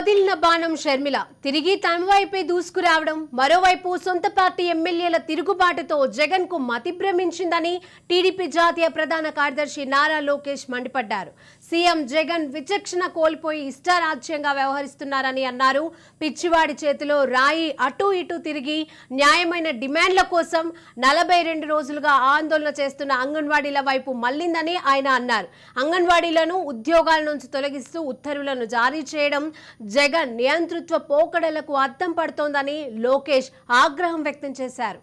వదిలిన బాణం షర్మిల తిరిగి తమ వైపే దూసుకురావడం, మరోవైపు సొంత పార్టీ ఎమ్మెల్యేల తిరుగుబాటుతో జగన్ కు మతి భ్రమించిందని టీడీపీ జాతీయ ప్రధాన కార్యదర్శి నారా లోకేష్ మండిపడ్డారు. సీఎం జగన్ విచక్షణ కోల్పోయి ఇష్టారాజ్యంగా వ్యవహరిస్తున్నారని అన్నారు. పిచ్చివాడి చేతిలో రాయి అటు ఇటు తిరిగి న్యాయమైన డిమాండ్ల కోసం 42 రోజులుగా ఆందోళన చేస్తున్న అంగన్వాడీల వైపు మళ్లిందని ఆయన అన్నారు. అంగన్వాడీలను ఉద్యోగాల నుంచి తొలగిస్తూ ఉత్తర్వులను జారీ చేయడం జగన్ నియంతృత్వ పోకడలకు అద్దం పడుతోందని లోకేష్ ఆగ్రహం వ్యక్తం చేశారు.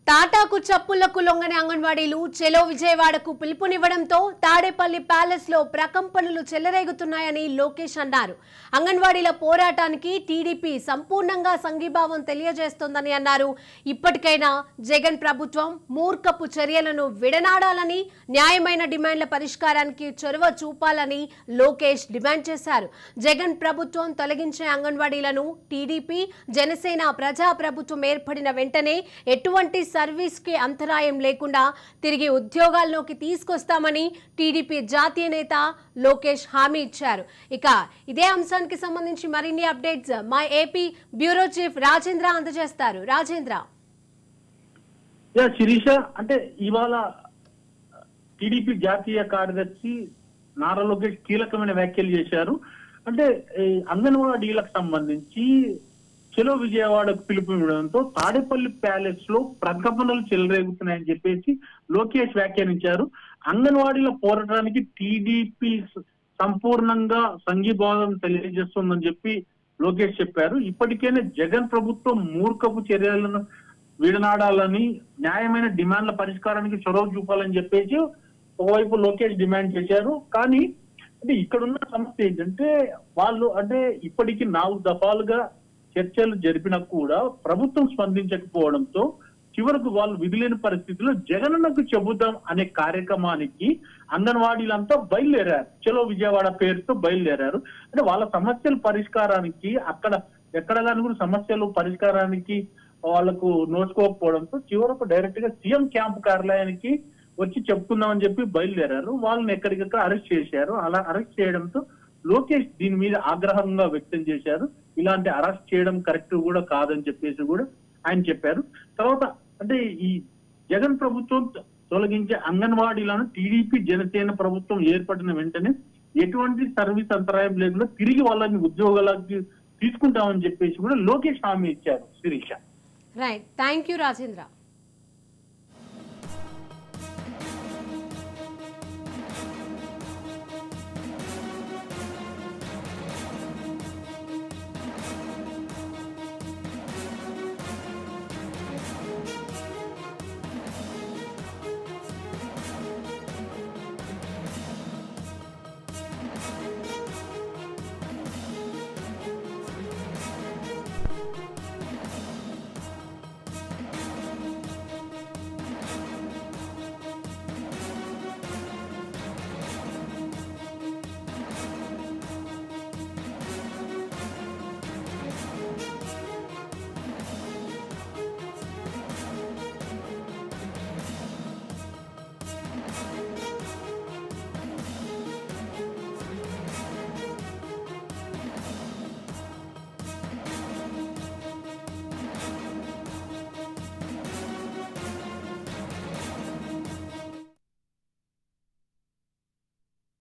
తాటాకు చప్పులకు లొంగని అంగన్వాడీలు చెలో విజయవాడకు పిలుపునివ్వడంతో తాడేపల్లి ప్యాలెస్ లో ప్రకంపనలు చెలరేగుతున్నాయని లోకేష్ అన్నారు. అంగన్వాడీల పోరాటానికి టీడీపీ సంపూర్ణంగా సంఘీభావం తెలియజేస్తోందని అన్నారు. ఇప్పటికైనా జగన్ ప్రభుత్వం మూర్ఖపు చర్యలను విడనాడాలని, న్యాయమైన డిమాండ్ల పరిష్కారానికి చొరవ చూపాలని లోకేష్ డిమాండ్ చేశారు. జగన్ ప్రభుత్వం తొలగించే అంగన్వాడీలను టీడీపీ, జనసేన ప్రజా ప్రభుత్వం ఏర్పడిన వెంటనే ఎటువంటి సర్వీస్ కి అంతరాయం లేకుండా తిరిగి ఉద్యోగాల్లోకి తీసుకొస్తామని టీడీపీ జాతీయ నేత లోకేష్ హామీ ఇచ్చారు. ఇక ఇదే అంశానికి సంబంధించి మరిన్ని అప్డేట్స్ మా ఏపీ బ్యూరో చీఫ్ రాజేంద్ర అందజేస్తారు. రాజేంద్ర. శిరీష, అంటే ఇవాళ టీడీపీ జాతీయ కార్యదర్శి నారా లోకేష్ కీలకమైన వ్యాఖ్యలు చేశారు. అంటే అంగన్వాడీలకు సంబంధించి చెలో విజయవాడకు పిలుపునివ్వడంతో తాడేపల్లి ప్యాలెస్ లో ప్రకంపనలు చెలరేగుతున్నాయని చెప్పేసి లోకేష్ వ్యాఖ్యానించారు. అంగన్వాడీల పోరాటానికి టీడీపీ సంపూర్ణంగా సంఘీభావం తెలియజేస్తుందని చెప్పి లోకేష్ చెప్పారు. ఇప్పటికైనా జగన్ ప్రభుత్వం మూర్ఖపు చర్యలను విడనాడాలని, న్యాయమైన డిమాండ్ల పరిష్కారానికి చొరవ చూపాలని చెప్పేసి ఒకవైపు లోకేష్ డిమాండ్ చేశారు. కానీ అంటే ఇక్కడున్న సమస్య ఏంటంటే వాళ్ళు ఇప్పటికీ 4 దఫాలుగా చర్చలు జరిపినా కూడా ప్రభుత్వం స్పందించకపోవడంతో చివరకు వాళ్ళు విధిలేని పరిస్థితిలో జగనన్నకు చెబుదాం అనే కార్యక్రమానికి అంగన్వాడీలంతా బయలుదేరారు. చలో విజయవాడ పేరుతో బయలుదేరారు. అంటే వాళ్ళ సమస్యల పరిష్కారానికి ఎక్కడ దాని కూడా సమస్యలు పరిష్కారానికి వాళ్ళకు నోచుకోకపోవడంతో చివరకు డైరెక్ట్ గా సీఎం క్యాంప్ కార్యాలయానికి వచ్చి చెప్పుకుందామని చెప్పి బయలుదేరారు. వాళ్ళని ఎక్కడికక్కడ అరెస్ట్ చేశారు. అలా అరెస్ట్ చేయడంతో లోకేష్ దీని మీద ఆగ్రహంగా వ్యక్తం చేశారు. ఇలాంటి అరెస్ట్ చేయడం కరెక్ట్ కూడా కాదని చెప్పేసి కూడా ఆయన చెప్పారు. తర్వాత అంటే ఈ జగన్ ప్రభుత్వం తొలగించే అంగన్వాడీలను టీడీపీ, జనసేన ప్రభుత్వం ఏర్పడిన వెంటనే ఎటువంటి సర్వీస్ అంతరాయం లేకుండా తిరిగి వాళ్ళని ఉద్యోగాలకి తీసుకుంటామని చెప్పేసి కూడా లోకేష్ హామీ ఇచ్చారు. Sirisha. Right, thank you Rajendra.